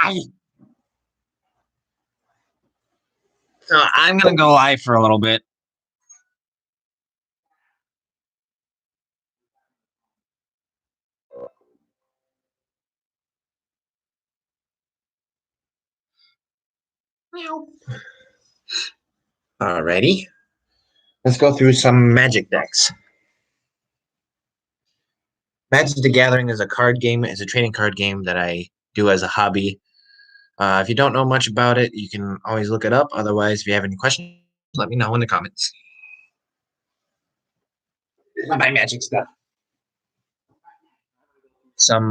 So I'm gonna go live for a little bit. Alrighty. Let's go through some Magic decks. Magic the Gathering is a card game. It's a trading card game that I do as a hobby. If you don't know much about it, you can always look it up. Otherwise, if you have any questions, let me know in the comments. My Magic stuff. Some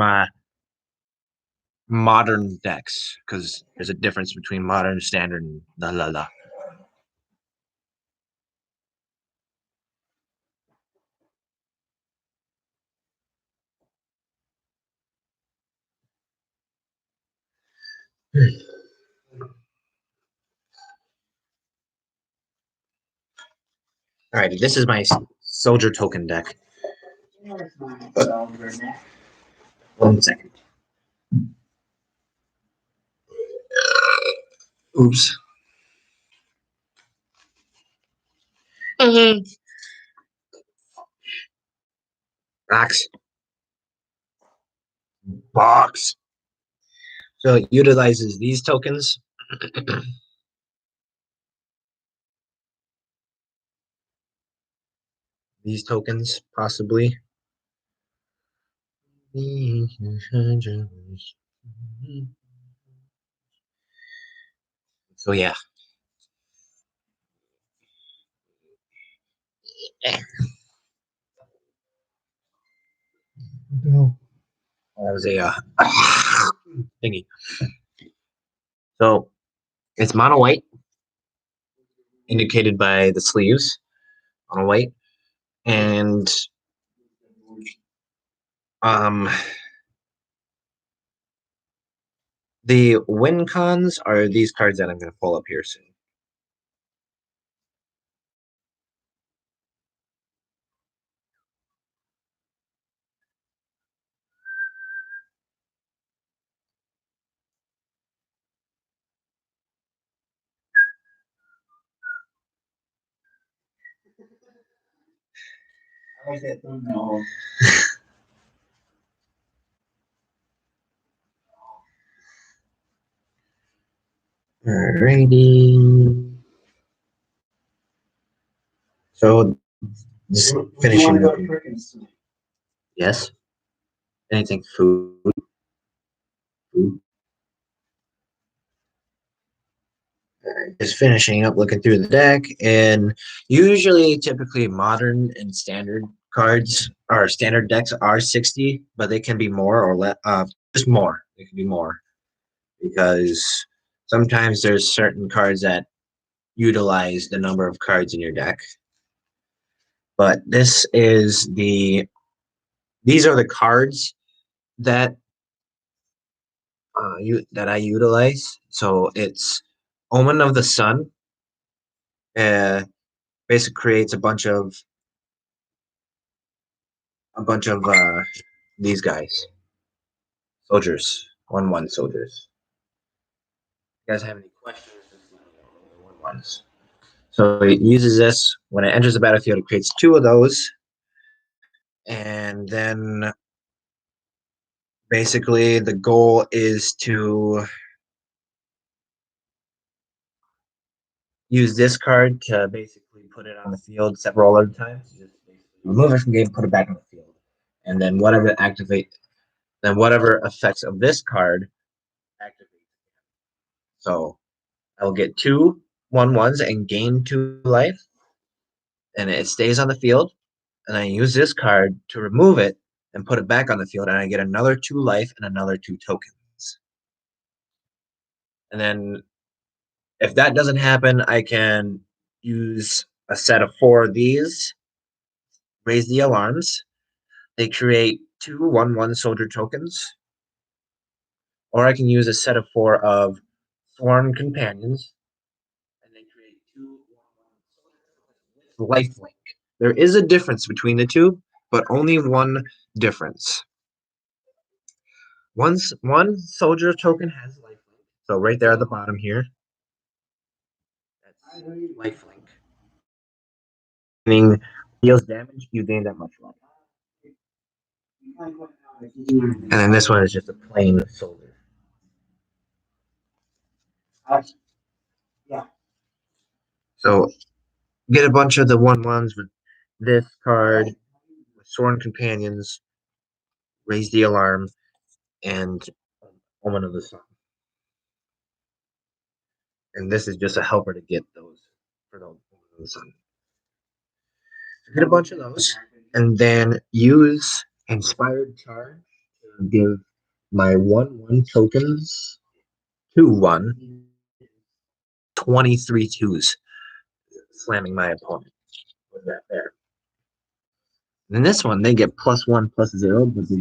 modern decks, because there's a difference between modern, standard, and la la la. Alrighty, this is my soldier token deck. 1 second. Oops. Box. Box. So it utilizes these tokens. These tokens, possibly. So yeah. That was a thingy. So it's mono white, indicated by the sleeves, mono white, and the win cons are these cards that I'm going to pull up here soon. No. Alrighty. So just finishing up. Yes. Anything food? Food. Just finishing up looking through the deck, and usually typically modern and standard cards or standard decks are 60, but they can be more or less, just more. They can be more because sometimes there's certain cards that utilize the number of cards in your deck. But these are the cards that that I utilize. So it's Omen of the Sun. Basically creates a bunch of these guys, soldiers, 1/1 soldiers. If you guys have any questions, just let me know. 1/1s. So it uses this when it enters the battlefield. It creates 2 of those, and then basically the goal is to use this card to basically put it on the field several other times. Just remove it from the game, put it back on the field, and then whatever effects of this card activate. So I'll get 2 1/1s and gain 2 life, and it stays on the field. And I use this card to remove it and put it back on the field, and I get another 2 life and another 2 tokens. And then if that doesn't happen, I can use a set of 4 of these, raise the alarms. They create 2 1/1 soldier tokens. Or I can use a set of 4 of Sworn Companions, and they create 2 1/1 soldier tokens with lifelink. There is a difference between the two, but only one difference. Once one soldier token has lifelink, So right there at the bottom here, that's lifelink. Meaning deals damage, you gain that much life. And then this one is just a plain soldier. So get a bunch of the 1/1s with this card, with Sworn Companions, Raise the Alarm, and Omen of the Sun. And this is just a helper to get those for the Omen of the Sun. So get a bunch of those, and then use Inspired Charge to give my 1/1 tokens 2/1 23 twos, slamming my opponent with that there. And in this one, they get +1/+0, but they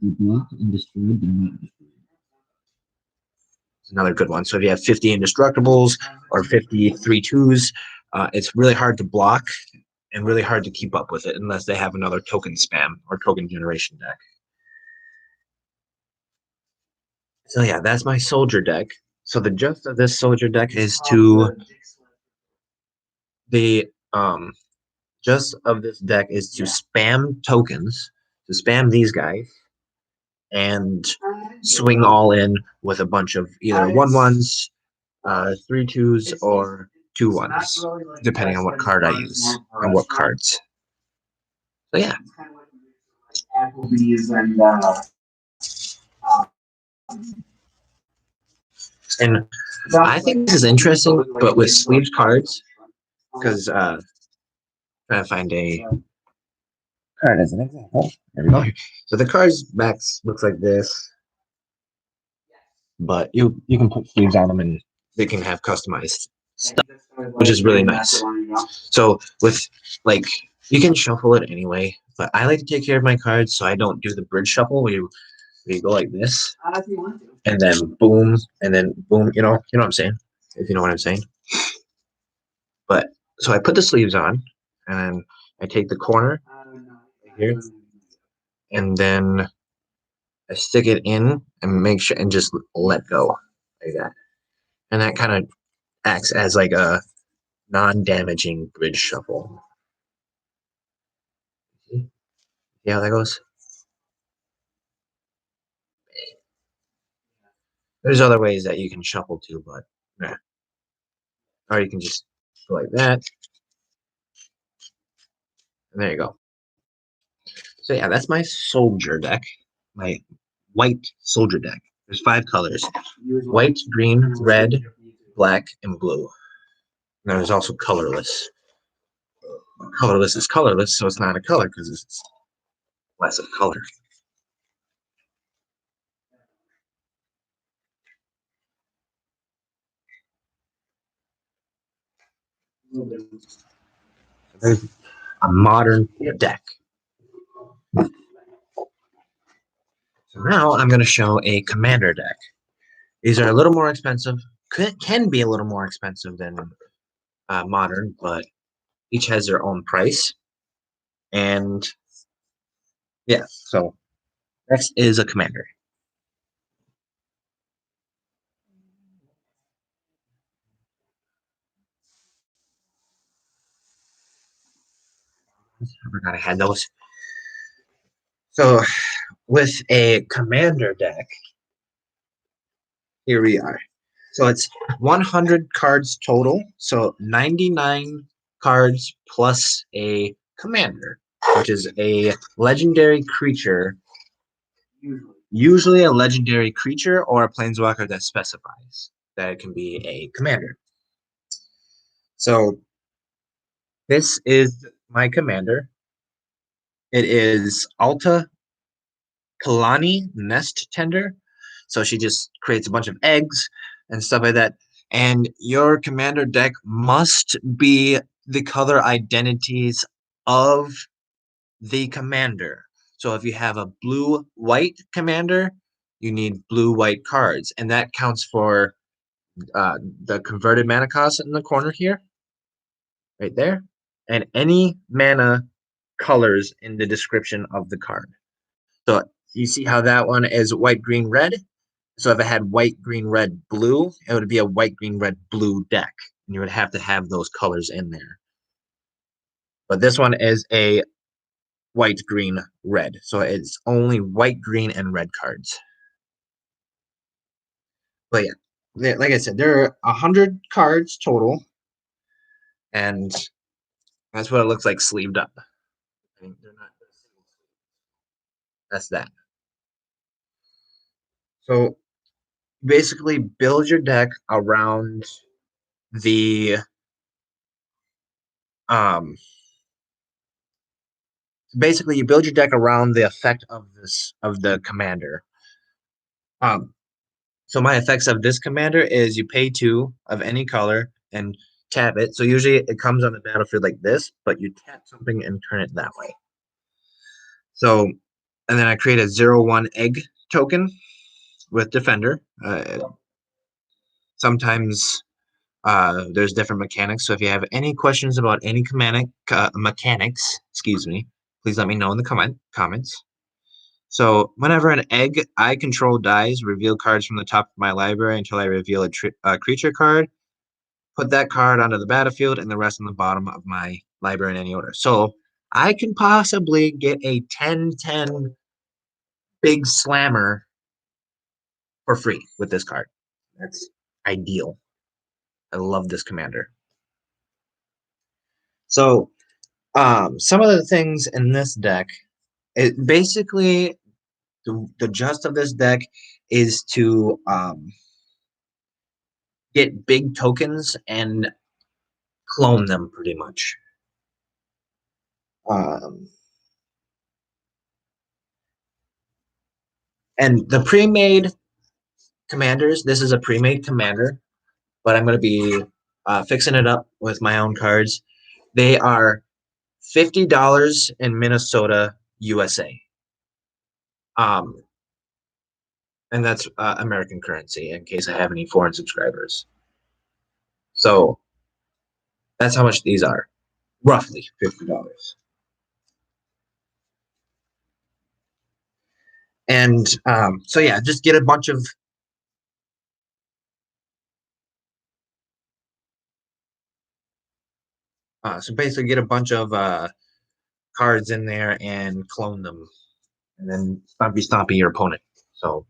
blocked and destroyed, they're not destroyed. It's another good one. So if you have 50 indestructibles or 53 twos, it's really hard to block and really hard to keep up with it unless they have another token spam or token generation deck. So yeah, that's my soldier deck. So the gist of this soldier deck is the gist of this deck is to spam tokens, to spam these guys, and swing all in with a bunch of either 1/1s, 3/2s, or 2/1s, depending on what card I use and what cards. So yeah. And I think this is interesting, but with sleeved cards, because trying to find a card as an example. There we go. So the card's back looks like this, but you can put sleeves on them and they can have customized stuff, which is really nice. So with like you can shuffle it anyway, but I like to take care of my cards so I don't do the bridge shuffle where you go like this and then boom and then boom. You know what I'm saying? If you know what I'm saying. But so I put the sleeves on and then I take the corner here and then I stick it in and make sure and just let go like that. And that kind of acts as like a non-damaging bridge shuffle. See how that goes? There's other ways that you can shuffle too, but nah. Or you can just go like that. And there you go. So yeah, that's my soldier deck. My white soldier deck. There's 5 colors. White, green, red, black, and blue. And there's also colorless. Colorless is colorless, so it's not a color because it's less of color. There's a modern deck. So now I'm going to show a commander deck. These are a little more expensive, can be a little more expensive than modern, but each has their own price. And yeah, so next is a commander. I forgot I had those. So with a commander deck, here we are. So it's 100 cards total. So 99 cards plus a commander, which is a legendary creature, usually a legendary creature or a planeswalker that specifies that it can be a commander. So this is my commander. It is Alta Kalani Nest Tender. So she just creates a bunch of eggs and stuff like that. And your commander deck must be the color identities of the commander. So if you have a blue-white commander, you need blue-white cards. And that counts for the converted mana cost in the corner here, right there, and any mana colors in the description of the card. So you see how that one is white, green, red? So if it had white, green, red, blue, it would be a white, green, red, blue deck. And you would have to have those colors in there. But this one is a white, green, red. So it's only white, green, and red cards. But yeah, like I said, there are 100 cards total. And that's what it looks like sleeved up. They're not. That's that. So basically build your deck around the um basically you build your deck around the effect of the commander. Um so my effects of this commander is you pay 2 of any color and tap it. So usually it comes on the battlefield like this, but you tap something and turn it that way. So and then I create a 0/1 egg token with defender. Sometimes there's different mechanics. So if you have any questions about any mechanics, excuse me, please let me know in the comments. So whenever an egg I control dies, reveal cards from the top of my library until I reveal a creature card. Put that card onto the battlefield and the rest on the bottom of my library in any order. So I can possibly get a 10/10 big slammer for free with this card. That's ideal. I love this commander. So some of the things in this deck, it basically the gist of this deck is to get big tokens and clone them pretty much. Um, and the pre-made commanders, this is a pre-made commander, but I'm going to be fixing it up with my own cards. They are $50 in Minnesota, USA. And that's American currency in case I have any foreign subscribers. So that's how much these are, roughly $50. And so yeah, just get a bunch of so basically get a bunch of cards in there and clone them, and then stompy your opponent. So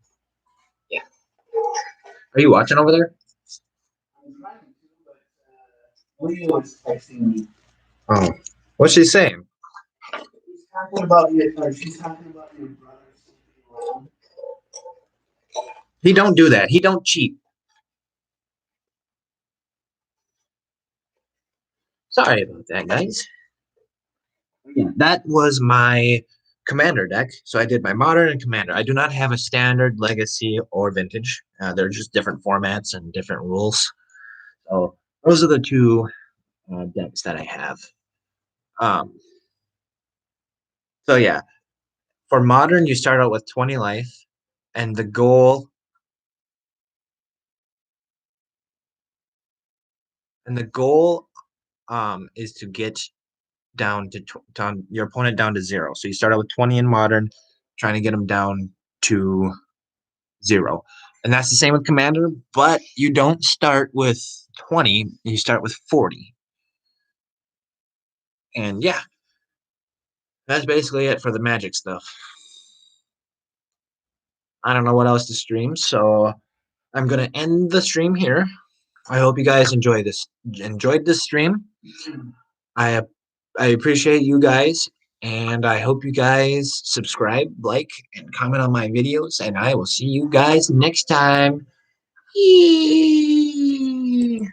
yeah, are you watching over there? I'm trying to, but Leo is texting me. Oh, what's she saying? She's talking about she's talking about your brother. He don't do that. He don't cheat. Sorry about that, guys. Yeah, that was my commander deck. So I did my modern and commander. I do not have a standard, legacy, or vintage. They're just different formats and different rules. So those are the two decks that I have. Um, so yeah, for modern, you start out with 20 life, and the goal is to get down to your opponent down to 0. So you start out with 20 in modern, trying to get them down to 0. And that's the same with commander, but you don't start with 20, you start with 40. And yeah, that's basically it for the magic stuff. I don't know what else to stream, so I'm gonna end the stream here. I hope you guys enjoyed this stream. I I appreciate you guys, and I hope you guys subscribe, like, and comment on my videos, and I will see you guys next time. Yee.